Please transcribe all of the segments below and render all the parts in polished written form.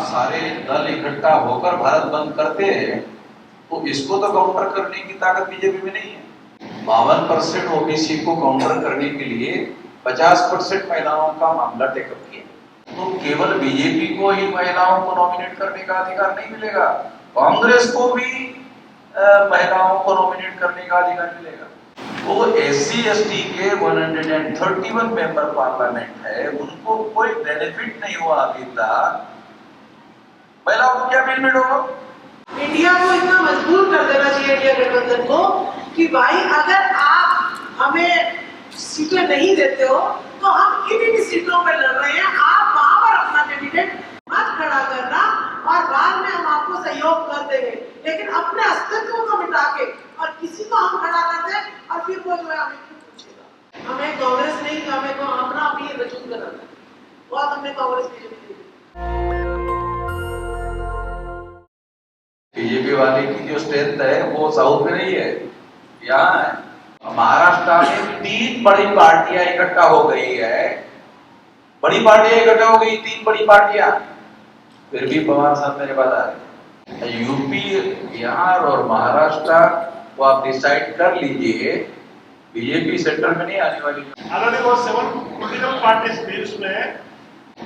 सारे दल इकट्ठा होकर भारत बंद करते हैं तो इसको तो काउंटर करने की ताकत बीजेपी में नहीं है। 52% ओबीसी को काउंटर करने के लिए 50% महिलाओं का मामला टेकअप किया। तो केवल बीजेपी को ही महिलाओं को नॉमिनेट करने का अधिकार नहीं मिलेगा, कांग्रेस को भी महिलाओं को नॉमिनेट करने का अधिकार मिलेगा। वो एससी एसटी के 131 मेंबर पार्लियामेंट है, उनको कोई बेनिफिट नहीं हुआ अभी तक, महिलाओं को क्या बेनिफिट होगा? इंडिया को इतना मजबूर कर देना चाहिए, इंडिया गठबंधन को, कि भाई अगर आप हमें सीटें नहीं देते हो तो हम इन सीटों पर लड़ रहे हैं, आप वहां पर अपना कैंडिडेट मत खड़ा करना और बाद में हम आपको सहयोग कर देंगे, लेकिन अपने अस्तित्व को मिटा के और किसी को हम खड़ा कर दें और फिर वो जो है हमें क्यों पूछेगा। हमें कांग्रेस नहीं, हमें को अपना अभी रजूत करना है, बहुत हमने कांग्रेस बीजेपी वाले की जो स्ट्रेंथ है वो साउथ में नहीं है, यहाँ है। महाराष्ट्र में 3 बड़ी पार्टियां इकट्ठा हो गई है, बड़ी पार्टियां इकट्ठा हो गई, 3 बड़ी पार्टियां, फिर भी पवार साहब मेरे पास आ रहे। यूपी, बिहार और महाराष्ट्र को आप डिसाइड कर लीजिए, बीजेपी सेंटर में नहीं आने वाली। ऑलरेडी वो 7 पॉलिटिकल पार्टीज थी, उसमें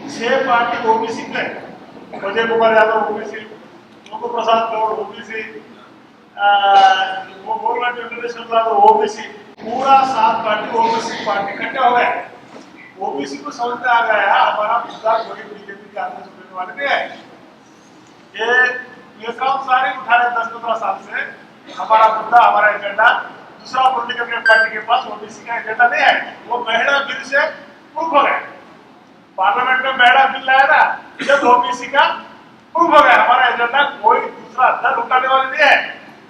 6 पार्टी ओबीसी के, अजय कुमार यादव ओबीसी, लोको प्रसाद गौड़ ओबीसी, वो बोलना जनरेशन यादव ओबीसी, पूरा 7 पार्टी ओबीसी पार्टी इकट्ठे हो गए। ओबीसी को समझ में आ गया हमारा मुद्दा कोई बीजेपी के आगे सुनने वाले नहीं है। ये काम सारे उठा रहे 10-15 साल से, हमारा मुद्दा, हमारा एजेंडा दूसरा पॉलिटिकल पार्टी के पास ओबीसी का एजेंडा नहीं है। वो महिला बिल से प्रूफ हो गए, पार्लियामेंट में महिला बिल लाया था, जब ओबीसी का प्रूफ हो गया। हमारा एजेंडा कोई दूसरा दल उठाने वाले नहीं है,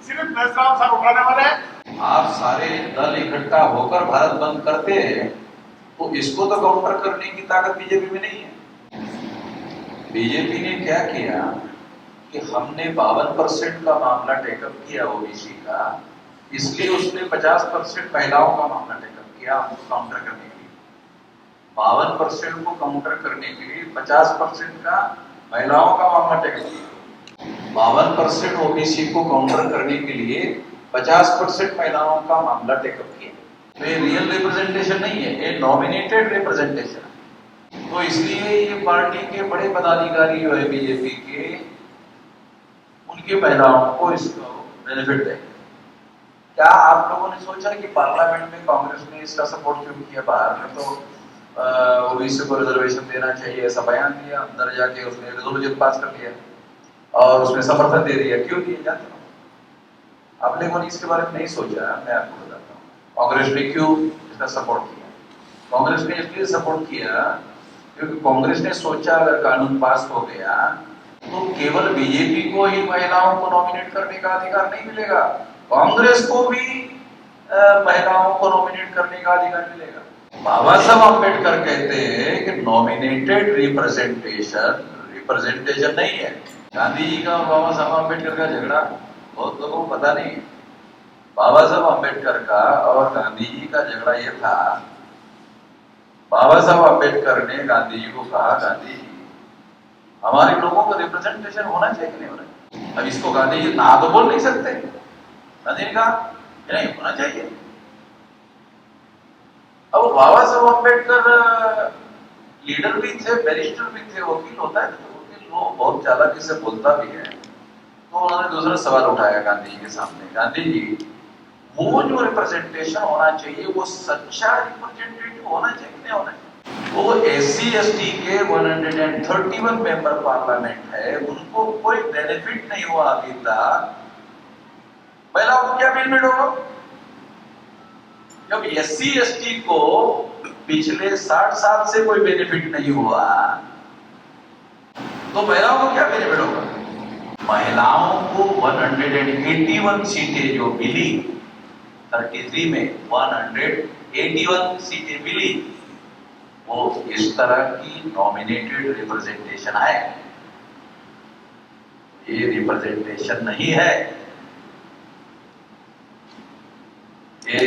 सिर्फ मेहसाब सर उठाने वाले हैं। आप सारे दल इकट्ठा होकर भारत बंद करते हैं तो इसको तो काउंटर करने की ताकत बीजेपी में नहीं है। बीजेपी ने क्या किया कि हमने 52% का मामला टेकअप किया ओबीसी का, इसलिए उसने 50% महिलाओं का मामला टेकअप किया हमको काउंटर करने के लिए। 52% को काउंटर करने के लिए 50% का महिलाओं का मामला टेकअप किया। 52% ओबीसी को काउंटर करने के लिए 50% महिलाओं का मामला टेकअप किया। तो ये रियल रिप्रेजेंटेशन नहीं है, ये नॉमिनेटेड रिप्रेजेंटेशन है। तो इसलिए ये पार्टी के बड़े पदाधिकारी जो है बीजेपी के, उनकी महिलाओं को इसको बेनिफिट देंगे। क्या आप लोगों ने सोचा कि पार्लियामेंट में कांग्रेस ने इसका सपोर्ट क्यों किया? बाहर में तो ओबीसी को रिजर्वेशन देना चाहिए ऐसा बयान दिया, अंदर जाके उसने रेजोल्यूशन पास कर लिया और उसमें समर्थन दे दिया। क्यों दिए जानते हो? आप लोगों ने इसके बारे में नहीं सोचा। मैं आपको बताता हूँ कांग्रेस ने क्यों इसका सपोर्ट किया। कांग्रेस ने इसलिए सपोर्ट किया क्योंकि कांग्रेस ने सोचा अगर कानून पास हो गया तो केवल बीजेपी को ही महिलाओं को नॉमिनेट करने का अधिकार नहीं मिलेगा, कांग्रेस को भी महिलाओं को नॉमिनेट करने का अधिकार मिलेगा। बाबा साहब अम्बेडकर कहते हैं कि नॉमिनेटेड रिप्रेजेंटेशन नहीं है। गांधी जी का और बाबा साहब अम्बेडकर का झगड़ा बहुत लोगों को पता नहीं है। बाबा साहब अम्बेडकर का और गांधी जी का झगड़ा यह था, बाबा साहब अम्बेडकर ने गांधी जी को कहा, गांधी जी हमारे लोगों को रिप्रेजेंटेशन होना चाहिए कि नहीं होना चाहिए? अब इसको गांधी जी ना तो बोल नहीं सकते, गांधी ने कहा नहीं होना चाहिए। अब बाबा साहब अम्बेडकर लीडर भी थे, बैरिस्टर भी थे, वकील होता है तो वकील वो बहुत चालाकी से बोलता भी है। तो उन्होंने दूसरा सवाल उठाया गांधी जी के सामने, गांधी जी वो जो रिप्रेजेंटेशन होना चाहिए वो सच्चा रिप्रेजेंटेटिव होना चाहिए कि नहीं होना चाहिए? वो एससी एसटी के 131 मेंबर पार्लियामेंट है, उनको कोई बेनिफिट नहीं हुआ अभी तक, महिलाओं को क्या बेनिफिट होगा? जब एससी एसटी को पिछले 60 साल से कोई बेनिफिट नहीं हुआ तो महिलाओं को क्या बेनिफिट होगा? महिलाओं को 181 सीटें जो मिली, 33 में 181 सीटें मिली, वो इस तरह की नॉमिनेटेड रिप्रेजेंटेशन है। ये रिप्रेजेंटेशन नहीं है, ये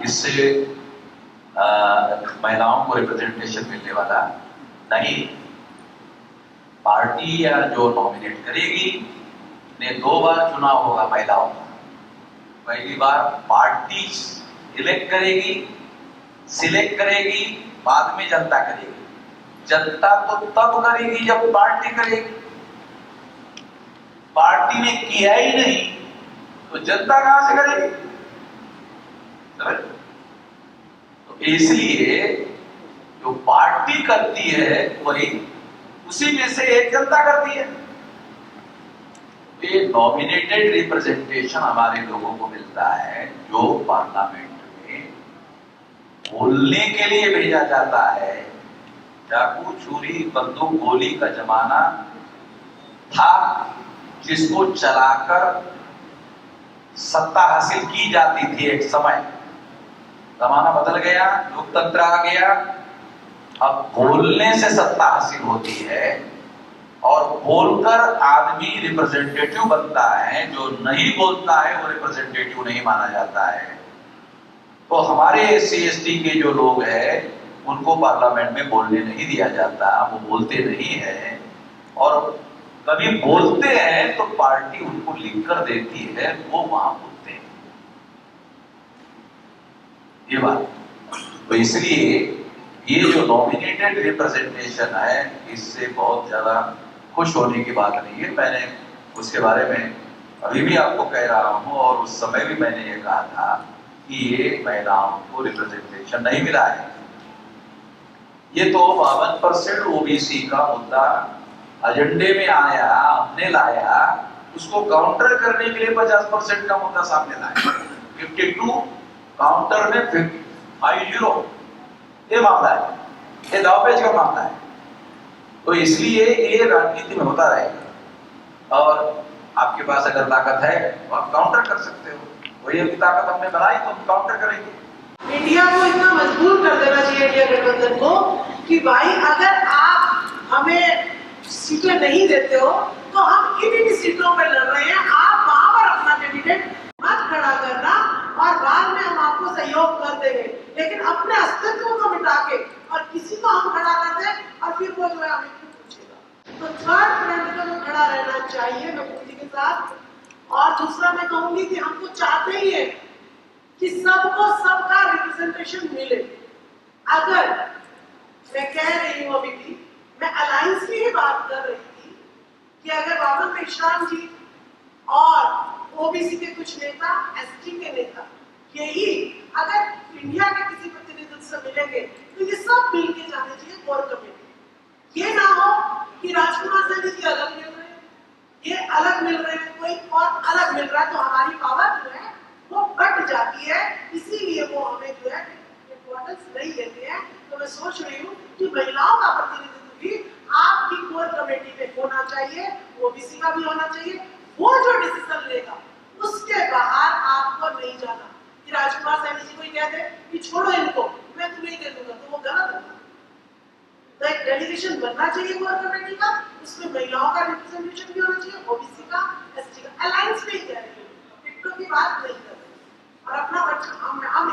इससे महिलाओं को रिप्रेजेंटेशन मिलने वाला नहीं। पार्टी या जो नॉमिनेट करेगी ने 2 बार चुनाव होगा महिलाओं का। पहली बार पार्टी इलेक्ट करेगी, सिलेक्ट करेगी, बाद में जनता करेगी। जनता तो तब करेगी जब पार्टी करेगी। पार्टी ने किया ही नहीं तो जनता कहां से करेगी? तो इसलिए जो पार्टी करती है वही उसी में से एक जनता करती है। ये नॉमिनेटेड रिप्रेजेंटेशन हमारे लोगों को मिलता है जो पार्लियामेंट में बोलने के लिए भेजा जाता है। चाकू, छुरी, बंदूक, गोली का जमाना था जिसको चलाकर सत्ता हासिल की जाती थी। एक समय जमाना बदल गया, लोकतंत्र आ गया। अब बोलने से सत्ता हासिल होती है और बोलकर आदमी रिप्रेजेंटेटिव बनता है। जो नहीं बोलता है वो रिप्रेजेंटेटिव नहीं माना जाता है। तो हमारे SC/ST के जो लोग हैं उनको पार्लियामेंट में बोलने नहीं दिया जाता, वो बोलते नहीं है। और कभी बोलते हैं तो पार्टी उनको लिख कर देती है, वो वहां बोलते हैं। ये बात तो इसलिए ये जो नॉमिनेटेड रिप्रेजेंटेशन है इससे बहुत ज्यादा खुश होने की बात नहीं है। मैंने उसके बारे में अभी भी आपको कह रहा हूं और उस समय भी मैंने ये कहा था कि ये महिलाओं को रिप्रेजेंटेशन नहीं मिला है। ये तो 52% OBC का मुद्दा एजेंडे में आया, हमने लाया, उसको काउंटर करने के लिए 50% का मुद्दा सामने लाया। 52 काउंटर में 50 ये मामला है, ये दावपेच का मामला है। तो इसलिए ये राजनीति में होता रहेगा और आपके पास अगर ताकत है तो आप काउंटर कर सकते हो। वही अभी ताकत हमने बनाई तो हम काउंटर करेंगे। इंडिया को इतना मजबूर कर देना चाहिए, इंडिया गठबंधन को, कि भाई अगर आप हमें सीटें नहीं देते हो तो हम किन सीटों पर लड़ रहे हैं, आप वहां पर अपना कैंडिडेट मत खड़ा करना और बाद में हम आपको सहयोग कर देंगे। लेकिन अपने अस्तित्व को मिटा के और किसी को हम खड़ा कर दें और फिर वो जो है हमें क्यों पूछेगा। तो थर्ड फ्रंट पर तो खड़ा रहना चाहिए मोदी के साथ। और दूसरा मैं कहूंगी कि हम तो चाहते ही है कि सबको सबका रिप्रेजेंटेशन मिले। अगर मैं कह रही हूँ अभी भी, मैं अलायंस की ही बात कर रही थी कि अगर बाबा मेश्राम जी और OBC के कुछ नेता, ST के नेता, यही अगर इंडिया के किसी प्रतिनिधित्व से मिलेंगे तो ये सब मिलके जाने चाहिए कोर कमेटी। ये ना हो कि राजकुमार सैनी जी अलग मिल रहे हैं, ये अलग मिल रहे हैं, कोई और अलग मिल रहा है, तो हमारी पावर जो है वो बढ़ जाती है। इसीलिए वो हमें जो है इम्पोर्टेंस नहीं देते हैं। तो मैं सोच रही हूँ कि महिलाओं का प्रतिनिधित्व भी आपकी कोर कमेटी में होना चाहिए, OBC का भी होना चाहिए। वो जो डिसीजन लेगा उसके बाहर आपको नहीं जाना। कि राजकुमार सैनी जी को कह दे कि छोड़ो इनको, मैं तुम्हें दे दूंगा, तो वो गलत होगा। तो एक डेलीगेशन बनना चाहिए कोर कमेटी का, उसमें महिलाओं का रिप्रेजेंटेशन भी होना चाहिए, OBC का, ST का। अलायंस नहीं कह रही है, टिकटों की बात नहीं कर रही। और अपना बच्चा हम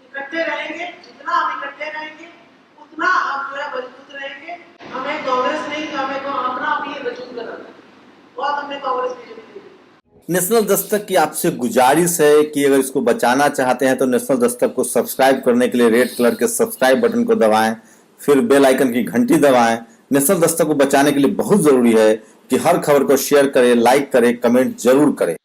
इकट्ठे रहेंगे। जितना हम इकट्ठे रहेंगे उतना हम जो है मजबूत रहेंगे। हमें कांग्रेस नहीं, हमें तो अपना अभी वजूद बनाना है। बहुत हमने कांग्रेस बीजेपी नेशनल दस्तक की आपसे गुजारिश है कि अगर इसको बचाना चाहते हैं तो नेशनल दस्तक को सब्सक्राइब करने के लिए रेड कलर के सब्सक्राइब बटन को दबाएं, फिर बेल आइकन की घंटी दबाएं। नेशनल दस्तक को बचाने के लिए बहुत जरूरी है कि हर खबर को शेयर करें, लाइक करें, कमेंट जरूर करें।